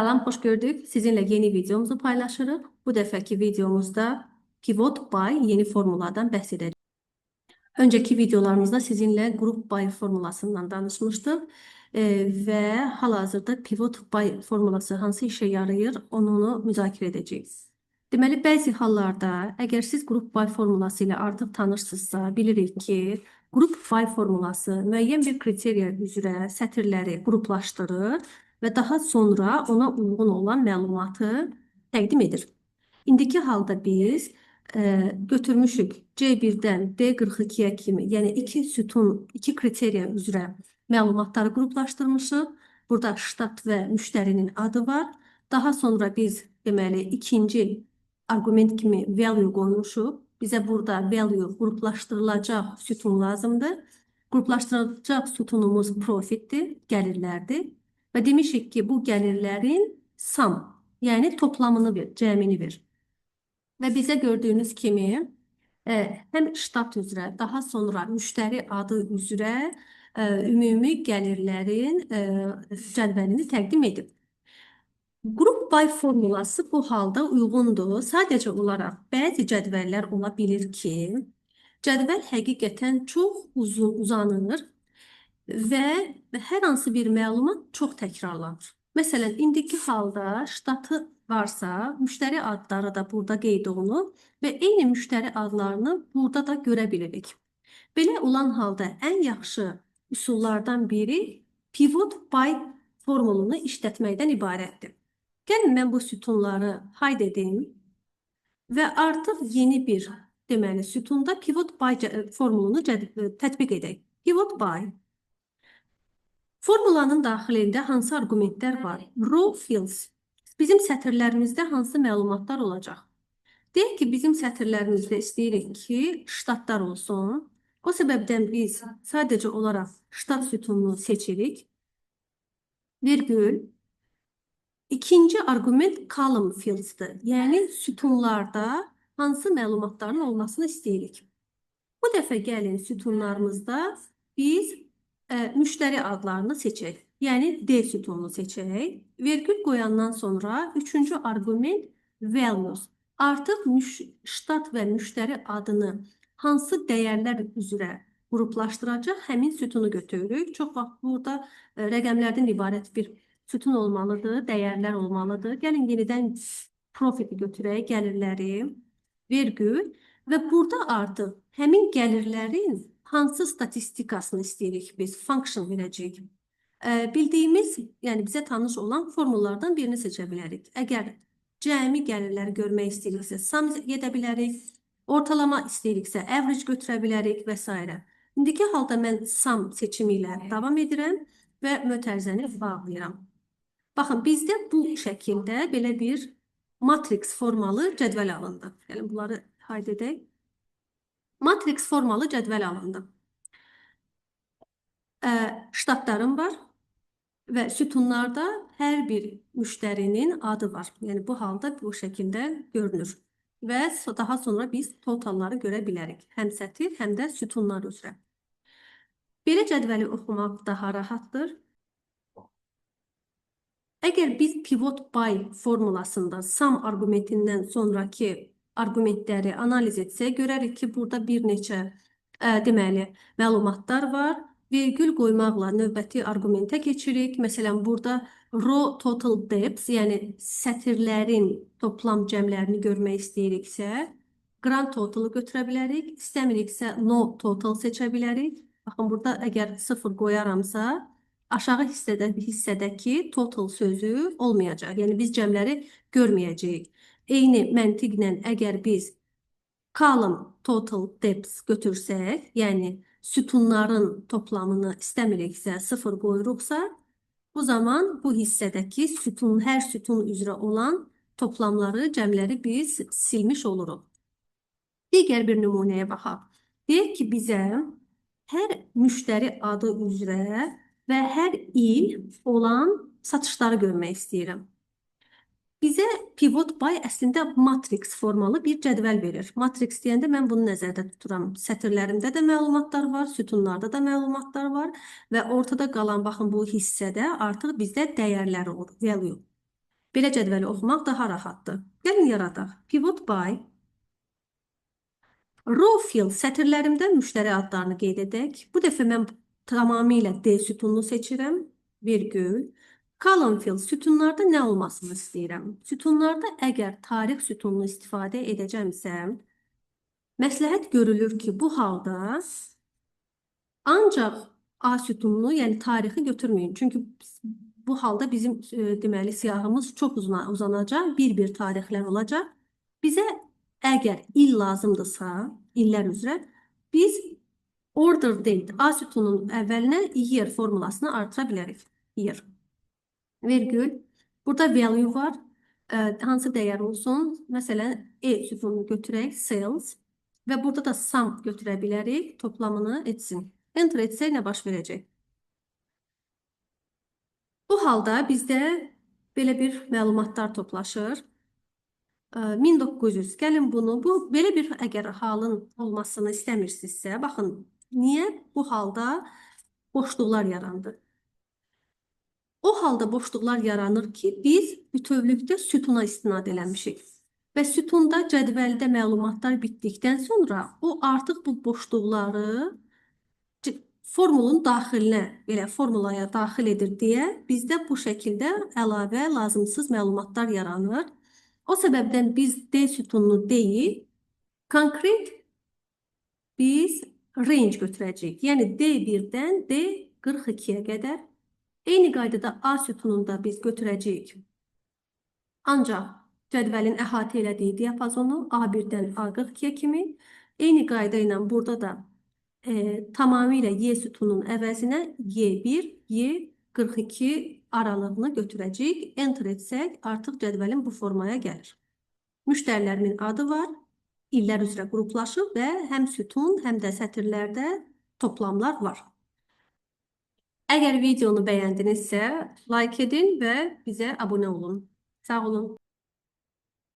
Salam, hoş gördük. Sizinle yeni videomuzu paylaşırıq. Bu dəfəki videomuzda pivot by yeni formuladan bəhs edəcəyik. Önceki videolarımızda sizinle grup by formulasından danışmışdıq və hal-hazırda pivot by formulası hansı işe yarayır, onu müzakirə edəcəyik. Deməli, bəzi hallarda, əgər siz grup by formuası ilə artıq tanışsınızsa, bilirik ki, grup by formulası müəyyən bir kriteriya üzrə sətirləri qruplaşdırır və daha sonra ona uyğun olan məlumatı təqdim edir. İndiki halda biz götürmüşük C1'dən D42'ye kimi, yəni iki sütun, iki kriteriya üzrə məlumatları qruplaşdırmışıq. Burada ştat və müştərinin adı var. Daha sonra biz deməli ikinci arqument kimi value qoymuşuq. Bizə burada value qruplaşdırılacaq sütun lazımdır. Qruplaşdırılacaq sütunumuz profitdir, gəlirlərdir. Və demişik ki, bu gəlirlərin sum, yəni toplamını ver, cəmini ver. Və bizə gördüyünüz kimi həm ştat üzrə, daha sonra müştəri adı üzrə ümumi gəlirlərin cədvəlini təqdim edib. Grup by formulası bu halda uyğundur. Sadəcə olaraq bəzi cədvəllər ola bilir ki, cədvəl həqiqətən çox uzanır və hər hansı bir məlumat çox təkrarlanır. Məsələn, indiki halda ştatı varsa, müştəri adları da burada qeyd olunur və eyni müştəri adlarını burada da görə bilirik. Belə olan halda ən yaxşı üsullardan biri pivot by formulunu işlətməkdən ibarətdir. Gəlin mən bu sütunları hide edim və artıq yeni bir deməli sütunda pivot by formulunu tətbiq edək. Pivot by formulanın daxilində hansı arqumentlər var? Row fields. Bizim sətirlərimizdə hansı məlumatlar olacaq? Deyək ki, bizim sətirlərimizdə istəyirik ki, ştatlar olsun. O səbəbdən biz sadəcə olaraq ştat sütununu seçirik. Virgül. İkinci arqument column fields'dır. Yəni, sütunlarda hansı məlumatların olmasını istəyirik. Bu dəfə gəlin sütunlarımızda biz müştəri adlarını seçək. Yəni D sütununu seçək. Vergül qoyandan sonra üçüncü arqument values. Artıq ştat və müştəri adını hansı dəyərlər üzrə qruplaşdıracaq həmin sütunu götürürük. Çox vaxt burada rəqəmlərdən ibarət bir sütun olmalıdır, dəyərlər olmalıdır. Gəlin yenidən profiti götürək, gəlirləri, vergül və burada artıq həmin gəlirlərin hansı statistikasını istəyirik biz, function verəcəyik. Bildiyimiz, yəni bizə tanış olan formullardan birini seçə bilərik. Əgər cəmi gəlirləri görmək istəyiriksə, sum edə bilərik, ortalama istəyiriksə, average götürə bilərik və s. İndiki halda mən sum seçimi ilə davam edirəm və mötərizəni bağlayıram. Baxın, bizdə bu şəkildə belə bir matrix formalı cədvəl alındı. Yəni, bunları hide edək. Matrix formalı cədvəl alındı. Ştatlarım var və sütunlarda hər bir müştərinin adı var. Yəni, bu halda bu şəkildə görünür. Və daha sonra biz totalları görə bilərik. Həm sətir, həm də sütunlar üzrə. Belə cədvəli oxumaq daha rahatdır. Əgər biz pivot by formulasında sum arqumentindən sonraki arqumentləri analiz etsək, görərik ki, burada bir neçə deməli məlumatlar var. Vergül qoymaqla növbəti arqumentə keçirik. Məsələn, burada row total depth, yəni sətirlərin toplam cəmlərini görmək istəyiriksə, grand totalı götürə bilərik. İstəmiriksə no total seçə bilərik. Baxın, burada əgər 0 qoyaramsa, aşağı hissədəki total sözü olmayacaq. Yəni, biz cəmləri görməyəcəyik. Eyni məntiqlə əgər biz column total depth götürsək, yəni sütunların toplamını istəmiriksə, 0 qoyuruqsa, bu zaman bu hissədəki hər sütun üzrə olan toplamları, cəmləri biz silmiş oluruq. Digər bir nümunəyə baxaq. Deyək ki, bizə hər müştəri adı üzrə və hər il olan satışları görmək istəyirəm. Bizə pivot by əslində matrix formalı bir cədvəl verir. Matrix deyəndə mən bunu nəzərdə tuturam. Sətirlərimdə də məlumatlar var, sütunlarda da məlumatlar var və ortada qalan, baxın, bu hissədə artıq bizdə dəyərlər olur, value. Belə cədvəli oxumaq daha rahatdır. Gəlin yaradaq. Pivot by. Row field sətirlərimdə müştəri adlarını qeyd edək. Bu dəfə mən tamamilə D sütununu seçirəm. Virgül. Column field sütunlarda nə olmasını istəyirəm? Sütunlarda əgər tarix sütununu istifadə edəcəmsə, məsləhət görülür ki, bu halda ancaq A sütununu, yəni tarixi götürməyin. Çünki bu halda bizim deməli siyahımız çox uzanacaq, bir-bir tarixlər olacaq. Bizə əgər il lazımdırsa, illər üzrə biz order date A sütununun əvvəlinə year formulasını artıra bilərik. Year. Virgül. Burada value var. Hansı dəyər olsun? Məsələn, E sütununu götürək, sales. Və burada da sum götürə bilərik, toplamını etsin. Enter etsək nə baş verəcək? Bu halda bizdə belə bir məlumatlar toplaşır. 1900. Gəlin bunu, belə bir əgər halın olmasını istəmirsinizsə, baxın, niyə bu halda boşluqlar yarandı? O halda boşluqlar yaranır ki, biz bütövlükdə sütuna istinad eləmişik. Və sütunda cədvəldə məlumatlar bitdikdən sonra o artıq bu boşluqları formulun daxilinə, belə formulaya daxil edir deyə bizdə bu şəkildə əlavə lazımsız məlumatlar yaranır. O səbəbdən biz D sütununu deyil, konkret biz range götürəcəyik. Yəni D1-dən D42-yə qədər. Eyni qaydada A sütununda biz götürəcəyik. Ancaq cədvəlin əhatə elədiyi diapazonu A1-dən A42-yə kimi. Eyni qayda ilə burada da tamamilə Y sütunun əvəzinə Y1, Y42 aralığını götürəcəyik. Enter etsək artıq cədvəlin bu formaya gəlir. Müştərilərimin adı var, illər üzrə qruplaşıb və həm sütun, həm də sətirlərdə toplamlar var. Əgər videonu bəyəndinizsə, like edin və bizə abunə olun. Sağ olun.